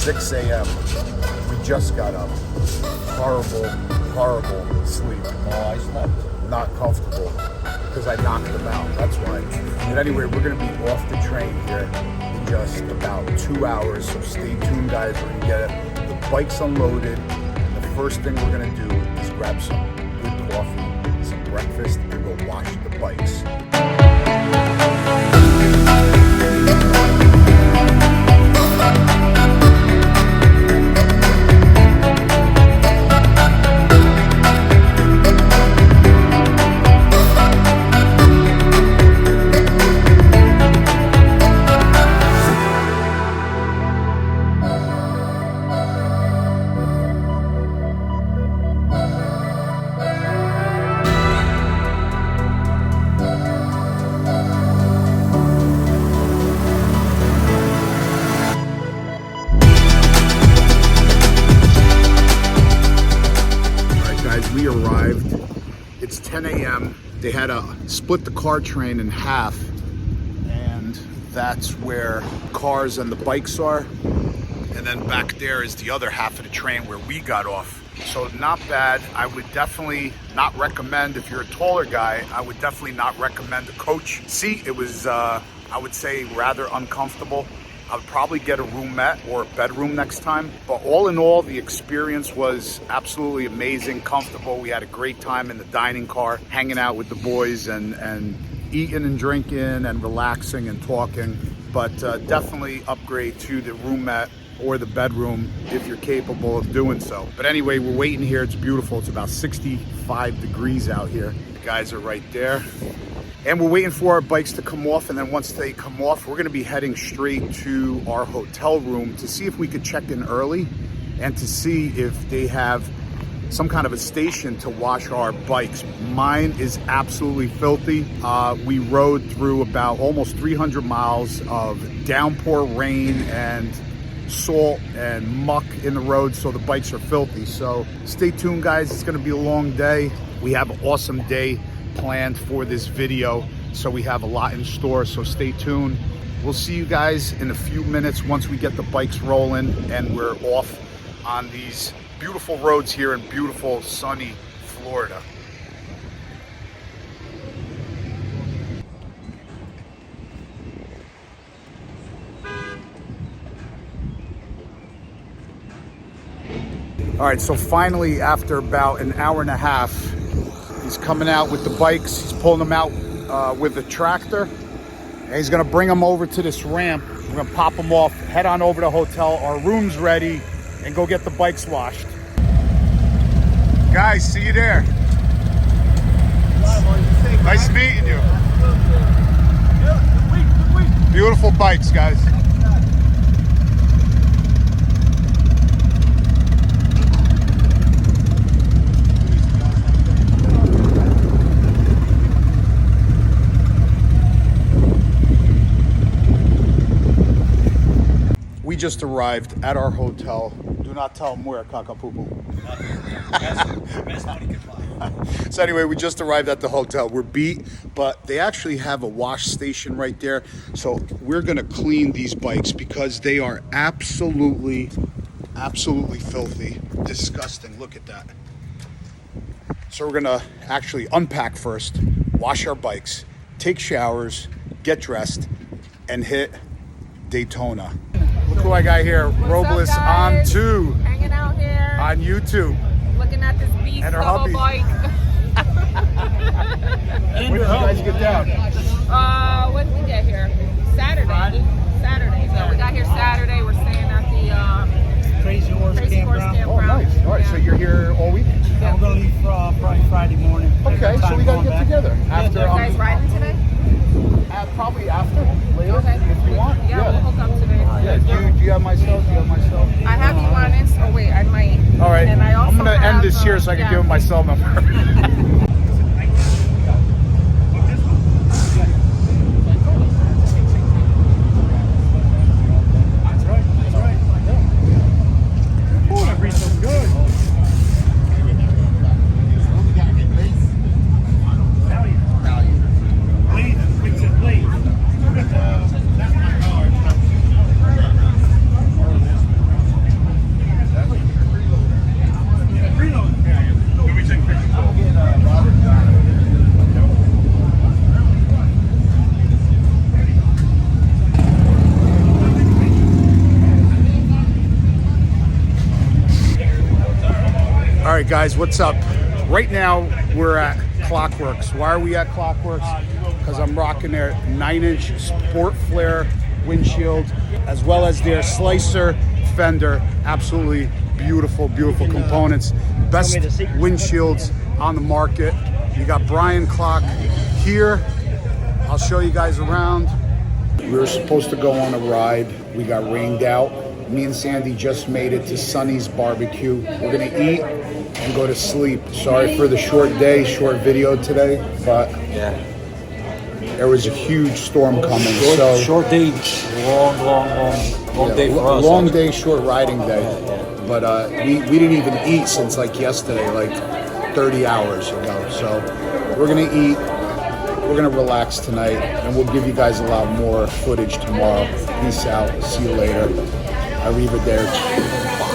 6 a.m. We just got up. Horrible, horrible sleep. Oh, I slept. Not comfortable because I knocked them out. That's why. But anyway, we're going to be off the train here in just about 2 hours. So stay tuned, guys. We're going to get the bikes unloaded. And the first thing we're going to do is grab some good coffee, some breakfast, and go wash the bikes. We arrived. It's 10 a.m. They had to split the car train in half, and that's where cars and the bikes are. And then back there is the other half of the train where we got off. So not bad. I would definitely not recommend, if you're a taller guy, I would definitely not recommend a coach seat. It was, I would say, rather uncomfortable. I would probably get a roomette or a bedroom next time. But all in all, the experience was absolutely amazing, comfortable. We had a great time in the dining car, hanging out with the boys and eating and drinking and relaxing and talking. But definitely upgrade to the roomette or the bedroom if you're capable of doing so. But anyway, we're waiting here. It's beautiful. It's about 65 degrees out here. The guys are right there. And we're waiting for our bikes to come off, and then once they come off, we're gonna be heading straight to our hotel room to see if we could check in early and to see if they have some kind of a station to wash our bikes. Mine is absolutely filthy. We rode through about almost 300 miles of downpour rain and salt and muck in the road, so the bikes are filthy. So stay tuned, guys. It's gonna be a long day. We have an awesome day planned for this video, so we have a lot in store, so stay tuned. We'll see you guys in a few minutes once we get the bikes rolling and we're off on these beautiful roads here in beautiful sunny Florida. All right, so finally, after about an hour and a half, he's coming out with the bikes. He's pulling them out with a tractor. And he's gonna bring them over to this ramp. We're gonna pop them off, head on over to the hotel. Our room's ready, and go get the bikes washed. Guys, see you there. Nice meeting you. Beautiful bikes, guys. We just arrived at our hotel. Do not tell them where, Kakapupu. Best money you can find. So anyway, we just arrived at the hotel. We're beat, but they actually have a wash station right there. So we're gonna clean these bikes because they are absolutely filthy, disgusting. Look at that. So we're gonna actually unpack first, wash our bikes, take showers, get dressed, and hit Daytona. Look who I got here, Robles on 2. Hanging out here. On YouTube. Looking at this beast And her of a hubby. bike. When did you guys get down? When did we get here? Saturday. So we got here Saturday. We're staying at the Crazy Horse Campground. Oh, nice. All right, so you're here all week? Yeah, we're going to leave probably Friday morning. Okay, so we got to get together. After, You guys riding today? probably after, later, Okay. if you want. Yeah, we'll hook up today. Yeah, do you have my cell? Do you have my cell? I have you on Insta. Oh, wait, I might. All right, And I also I'm going to end have, this here so I can yeah. give him my cell number. guys, what's up? Right now we're at Clockworks. Why are we at Clockworks? Because I'm rocking their 9-inch Sport Flare windshield, as well as their slicer fender. Absolutely beautiful, beautiful components. Best windshields on the market. You got Brian Clock here. I'll show you guys around. We were supposed to go on a ride. We got rained out. Me and Sandy just made it to Sonny's barbecue. We're gonna eat and go to sleep. Sorry for the short day, short video today, but Yeah. there was a huge storm coming. Short day, long day for us. Long day, short riding day. But we didn't even eat since like yesterday, like 30 hours ago. So we're gonna eat. We're gonna relax tonight, and we'll give you guys a lot more footage tomorrow. Peace out. See you later. Arrivederci.